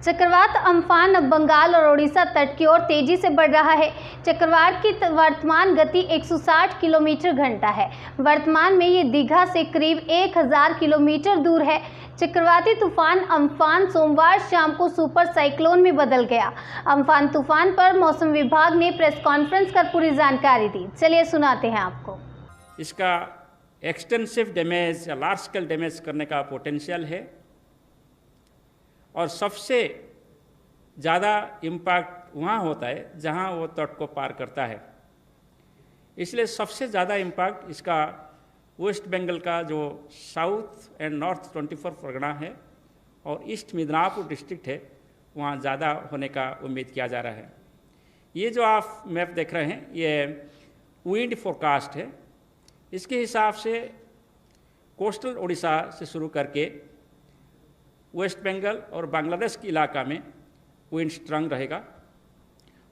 चक्रवात अम्फान अब बंगाल और ओडिशा तट की ओर तेजी से बढ़ रहा है। चक्रवात की वर्तमान गति 160 किलोमीटर घंटा है। वर्तमान में ये दीघा से करीब 1000 किलोमीटर दूर है। चक्रवाती तूफान अम्फान सोमवार शाम को सुपर साइक्लोन में बदल गया। अम्फान तूफान पर मौसम विभाग ने प्रेस कॉन्फ्रेंस कर पूरी जानकारी दी। चलिए सुनाते हैं आपको। इसका एक्सटेंसिव डैमेज या लार्ज स्केल डैमेज करने का पोटेंशियल है और सबसे ज़्यादा इम्पैक्ट वहाँ होता है जहाँ वो तट को पार करता है। इसलिए सबसे ज़्यादा इम्पैक्ट इसका वेस्ट बंगाल का जो साउथ एंड नॉर्थ 24 परगना है और ईस्ट मिदनापुर डिस्ट्रिक्ट है वहाँ ज़्यादा होने का उम्मीद किया जा रहा है। ये जो आप मैप देख रहे हैं ये विंड फोरकास्ट है। इसके हिसाब से कोस्टल उड़ीसा से शुरू करके वेस्ट बंगाल और बांग्लादेश के इलाका में विंड स्ट्रांग रहेगा।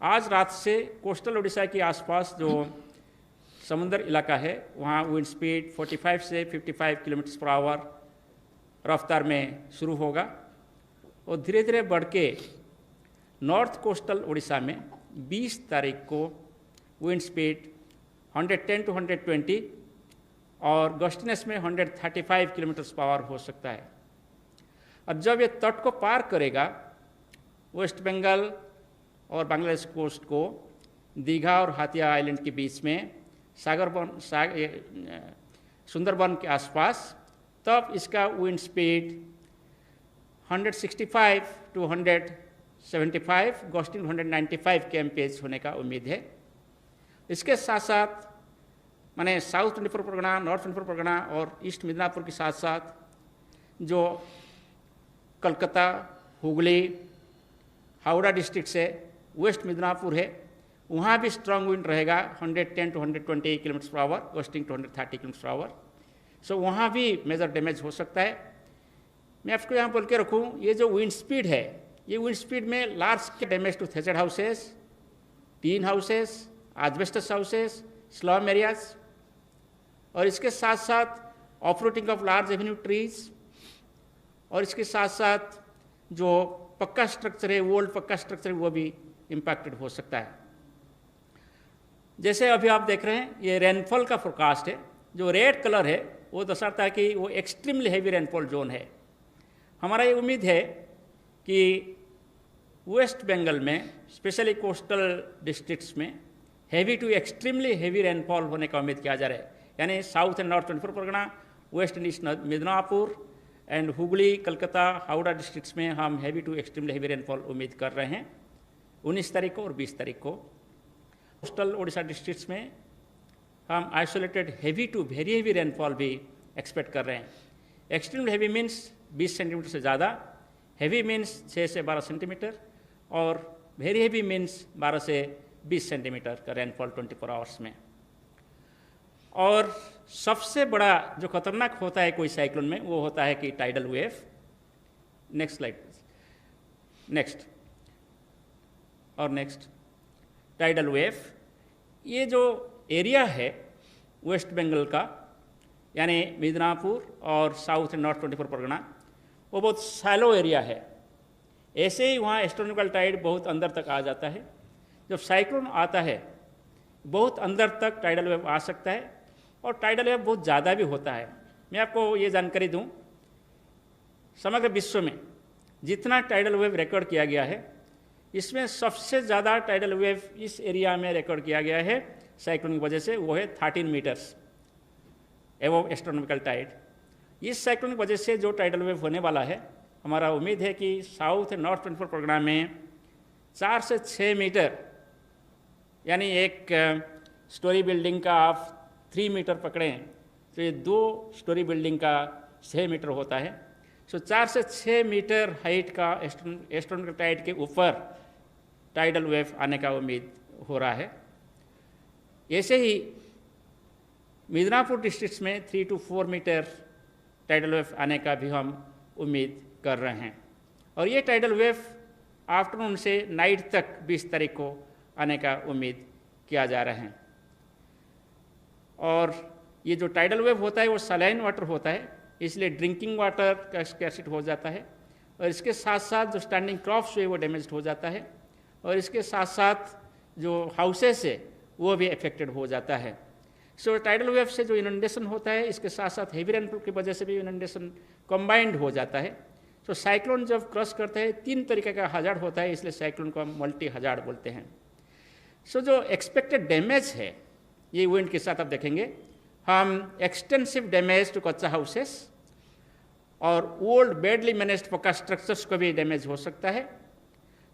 आज रात से कोस्टल उड़ीसा के आसपास जो समुद्र इलाका है वहाँ विंड स्पीड 45 से 55 किलोमीटर पर आवर रफ्तार में शुरू होगा और धीरे धीरे बढ़ के नॉर्थ कोस्टल उड़ीसा में 20 तारीख को विंड स्पीड 110 to 120 और गस्टिनेस में 135 किलोमीटर पर आवर हो सकता है। अब जब ये तट को पार करेगा वेस्ट बंगाल और बांग्लादेश कोस्ट को दीघा और हाथिया आइलैंड के बीच में सुंदरबन के आसपास, तब इसका wind speed 165 to 175 gusting 195 kmph होने का उम्मीद है। इसके साथ साथ माने साउथ 24 परगना, नॉर्थ 24 परगना और ईस्ट मिदनापुर के साथ साथ जो कलकत्ता, हुगली, हावड़ा डिस्ट्रिक्ट से वेस्ट मिदनापुर है वहाँ भी स्ट्रांग विंड रहेगा 110 to 120 kilometre per hour, gusting to 130 kilometre per hour. So वहाँ भी मेजर डैमेज हो सकता है। मैं आपको यहाँ बोल के रखूँ, ये जो विंड स्पीड है ये विंड स्पीड में लार्ज के damage to thatched houses, tin houses, asbestos houses, slum areas और इसके साथ साथ operating of large avenue trees और इसके साथ साथ जो पक्का स्ट्रक्चर है, ओल्ड पक्का स्ट्रक्चर है, वो भी इम्पैक्टेड हो सकता है। जैसे अभी आप देख रहे हैं ये रेनफॉल का फोरकास्ट है। जो रेड कलर है वो दर्शाता है कि वो एक्सट्रीमली हैवी रेनफॉल जोन है। हमारा ये उम्मीद है कि वेस्ट बंगाल में स्पेशली कोस्टल डिस्ट्रिक्ट्स में heavy to extremely heavy rainfall होने का उम्मीद किया जा रहा है। यानी south and north 24 Parganas, west and east Midnapore and Hooghly, Calcutta, Howrah districts में हम heavy to extremely heavy rainfall उम्मीद कर रहे हैं 19 तारीख को और 20 तारीख को। कोस्टल उड़ीसा डिस्ट्रिक्ट्स में हम isolated heavy to very heavy rainfall भी एक्सपेक्ट कर रहे हैं। एक्सट्रीमली हैवी मीन्स 20 सेंटीमीटर से ज़्यादा, हैवी मीन्स 6 से 12 सेंटीमीटर और वेरी हैवी मीन्स 12 से 20 सेंटीमीटर का रेनफॉल 24 आवर्स में। और सबसे बड़ा जो खतरनाक होता है कोई साइक्लोन में वो होता है कि tidal wave. Next slide please. Next और नेक्स्ट। टाइडल वेव, ये जो एरिया है वेस्ट बंगाल का यानी मिदनापुर और साउथ एंड नॉर्थ 24 परगना, वो बहुत शैलो एरिया है। ऐसे ही वहाँ एस्ट्रोनॉमिकल टाइड बहुत अंदर तक आ जाता है। जब साइक्लोन आता है बहुत अंदर तक टाइडल वेव आ सकता है और टाइडल वेव बहुत ज़्यादा भी होता है। मैं आपको ये जानकारी दूं, समग्र विश्व में जितना टाइडल वेव रिकॉर्ड किया गया है इसमें सबसे ज़्यादा टाइडल वेव इस एरिया में रिकॉर्ड किया गया है साइक्लोन की वजह से, वो है 13 मीटर्स एबव एस्ट्रोनॉमिकल टाइड। इस साइक्लोन की वजह से जो टाइडल वेव होने वाला है, हमारा उम्मीद है कि साउथ एंड नॉर्थ 24 परगना में 4 से 6 मीटर यानी एक स्टोरी बिल्डिंग का आप 3 मीटर पकड़ें तो ये 2 स्टोरी बिल्डिंग का 6 मीटर होता है। सो 4 से 6 मीटर हाइट का एस्ट्रोनॉमिकल टाइड के ऊपर टाइडल वेव आने का उम्मीद हो रहा है। ऐसे ही मिदनापुर डिस्ट्रिक्ट्स में 3 to 4 मीटर टाइडल वेव आने का भी हम उम्मीद कर रहे हैं और ये टाइडल वेव आफ्टरनून से नाइट तक 20 तारीख को आने का उम्मीद किया जा रहा है। और ये जो टाइडल वेव होता है वो सलाइन वाटर होता है, इसलिए ड्रिंकिंग वाटर का स्कैरसिटी हो जाता है और इसके साथ साथ जो स्टैंडिंग क्रॉप्स है वो डैमेज्ड हो जाता है, और इसके साथ साथ जो हाउसेस है वो भी अफेक्टेड हो जाता है। सो टाइडल वेव से जो इनंडेशन होता है, इसके साथ साथ हेवी रेनफॉल की वजह से भी इनंडेशन कंबाइंड हो जाता है। सो साइक्लोन जब क्रॉस करते हैं 3 तरीके का हजार्ड होता है, इसलिए साइक्लोन को हम मल्टी हजार्ड बोलते हैं। सो जो एक्सपेक्टेड डैमेज है ये विंड के साथ आप देखेंगे, हम एक्सटेंसिव डैमेज टू कच्चा हाउसेस और ओल्ड बैडली मैनेज्ड पक्का स्ट्रक्चर्स को भी डैमेज हो सकता है।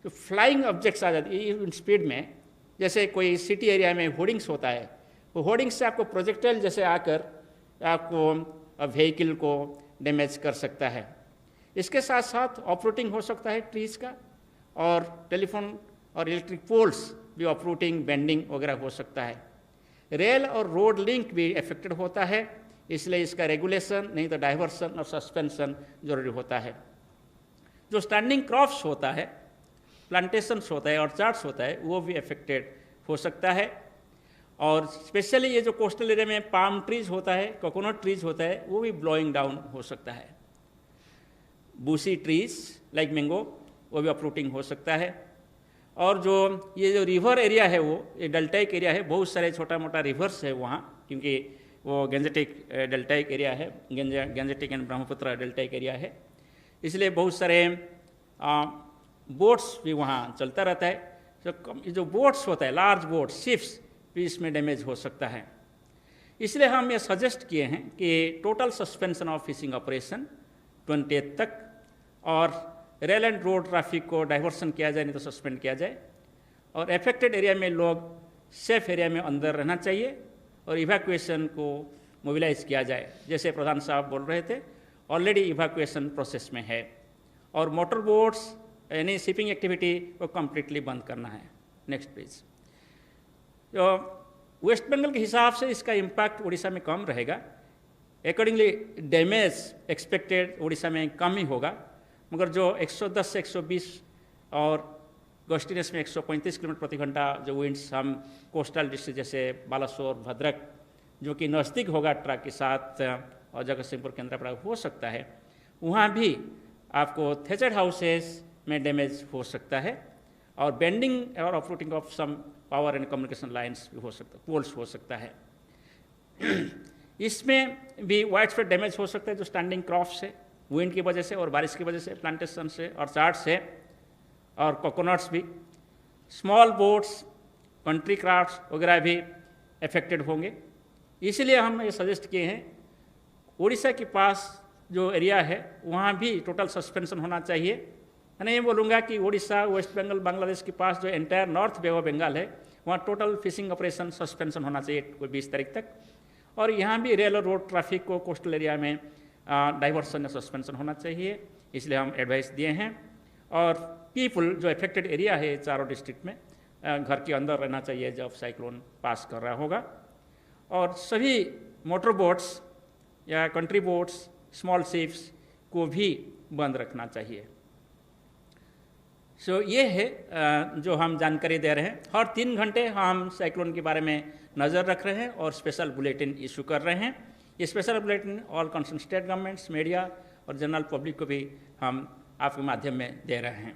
तो फ्लाइंग ऑब्जेक्ट्स आ जाती है स्पीड में, जैसे कोई सिटी एरिया में होर्डिंग्स होता है, वो होर्डिंग्स से आपको प्रोजेक्टाइल जैसे आकर आपको व्हीकल को डैमेज कर सकता है। इसके साथ साथ ऑपरूटिंग हो सकता है ट्रीज़ का, और टेलीफोन और इलेक्ट्रिक पोल्स भी ऑपरूटिंग, बेंडिंग वगैरह हो सकता है। रेल और रोड लिंक भी अफेक्टेड होता है, इसलिए इसका रेगुलेशन नहीं तो डाइवर्सन और सस्पेंशन जरूरी होता है। जो स्टैंडिंग क्रॉप्स होता है, प्लांटेशंस होता है, ऑर्चार्ड्स होता है, वो भी अफेक्टेड हो सकता है। और स्पेशली ये जो कोस्टल एरिया में पाम ट्रीज होता है, कोकोनट ट्रीज होता है, वो भी ब्लोइंग डाउन हो सकता है। बूसी ट्रीज लाइक मैंगो वो भी अपरूटिंग हो सकता है। और जो ये जो रिवर एरिया है वो ये डेल्टाइक एरिया है, बहुत सारे छोटा मोटा रिवर्स है वहाँ, क्योंकि वो गेंजेटिक डेल्टाइक एरिया है, Gangetic and Brahmaputra deltaic area है, इसलिए बहुत सारे बोट्स भी वहाँ चलता रहता है। तो जो बोट्स होता है, लार्ज बोट्स, शिप्स भी इसमें डैमेज हो सकता है। इसलिए हम ये सजेस्ट किए हैं कि total suspension of fishing operation 20th तक, और रेल एंड रोड ट्रैफिक को डाइवर्सन किया जाए, नहीं तो सस्पेंड किया जाए, और अफेक्टेड एरिया में लोग सेफ एरिया में अंदर रहना चाहिए, और इवैक्यूएशन को मोबिलाइज किया जाए। जैसे प्रधान साहब बोल रहे थे, ऑलरेडी इवैक्यूएशन प्रोसेस में है, और मोटर बोट्स यानी शिपिंग एक्टिविटी को कम्प्लीटली बंद करना है। Next please. तो वेस्ट बंगाल के हिसाब से इसका इम्पैक्ट उड़ीसा में कम रहेगा, अकॉर्डिंगली डैमेज एक्सपेक्टेड उड़ीसा में कम ही होगा, मगर जो 110 से 120 और गस्टिनेस में 135 किलोमीटर प्रति घंटा जो विंड्स हम कोस्टल डिस्ट्रिक्ट जैसे बालासोर, भद्रक, जो कि नज़दीक होगा ट्रक के साथ, और जगतसिंहपुर, केंद्रापड़ा हो सकता है, वहाँ भी आपको थेचर्ड हाउसेस में डैमेज हो सकता है, और बेंडिंग और uprooting of some power and communication lines भी हो सकता है, पोल्स हो सकता है। इसमें भी वाइड स्प्रेड डैमेज हो सकता है जो स्टैंडिंग क्रॉप्स है, विंड की वजह से और बारिश की वजह से, प्लांटेशन से और चार्ट से, और कोकोनट्स भी। स्मॉल बोट्स, कंट्री क्राफ्ट्स वगैरह भी अफेक्टेड होंगे। इसलिए हम ये सजेस्ट किए हैं, उड़ीसा के पास जो एरिया है वहाँ भी टोटल सस्पेंशन होना चाहिए। मैं नहीं बोलूँगा कि उड़ीसा, वेस्ट बंगाल, बांग्लादेश के पास जो entire north bay of Bengal है वहाँ टोटल फिशिंग ऑपरेशन सस्पेंशन होना चाहिए कोई 20 तारीख तक, और यहाँ भी रेल और रोड ट्रैफिक को कोस्टल एरिया में डाइवर्सन या सस्पेंशन होना चाहिए, इसलिए हम एडवाइस दिए हैं। और पीपल जो अफेक्टेड एरिया है चारों डिस्ट्रिक्ट में, घर के अंदर रहना चाहिए जब साइक्लोन पास कर रहा होगा, और सभी मोटर बोट्स या कंट्री बोट्स, स्मॉल शिप्स को भी बंद रखना चाहिए। सो ये है जो हम जानकारी दे रहे हैं। हर 3 घंटे हम साइक्लोन के बारे में नज़र रख रहे हैं और स्पेशल बुलेटिन इशू कर रहे हैं। ये special bulletin all concern state governments, media और जनरल पब्लिक को भी हम आपके माध्यम में दे रहे हैं।